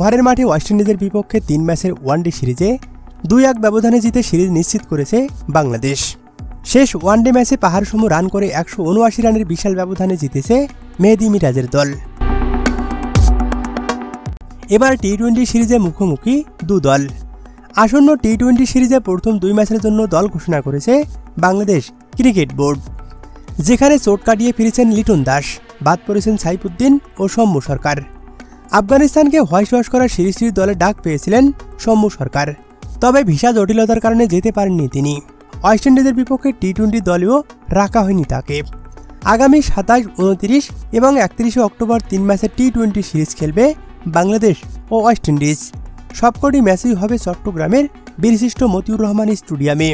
ঘরের মাঠে ওয়েস্ট ইন্ডিজের বিপক্ষে 3 ম্যাচের ওয়ানডে সিরিজে 2-1 ব্যবধানে জিতে সিরিজ নিশ্চিত করেছে বাংলাদেশ। শেষ ওয়ানডে ম্যাচে পাহাড়সম রান করে 179 রানের বিশাল ব্যবধানে জিতেছে মেহেদী মিরাজের দল। এবার টি-20 সিরিজে মুখোমুখি দু দল। আসন্ন টি-20 সিরিজে প্রথম 2 ম্যাচের জন্য দল ঘোষণা করেছে বাংলাদেশ ক্রিকেট বোর্ড, যেখানে চোট কাটিয়ে ফিরেছেন লিটন দাস, বাদ পড়েছেন সাইফুদ্দিন ও সৌম্য সরকার। আফগানিস্তানকে হোয়াইট করার সিরিজটির দলে ডাক পেয়েছিলেন সৌম্য সরকার, তবে ভিসা জটিলতার কারণে যেতে পারেননি তিনি। ওয়েস্ট ইন্ডিজের বিপক্ষে টি-20 দলেও রাখা হয়নি তাকে। আগামী 27, 29 এবং 31 অক্টোবর 3 ম্যাচের টি-20 সিরিজ খেলবে বাংলাদেশ ও ওয়েস্ট ইন্ডিজ। সবকটি ম্যাচই হবে চট্টগ্রামের বীরশ্রেষ্ঠ মতিউর রহমান স্টেডিয়ামে।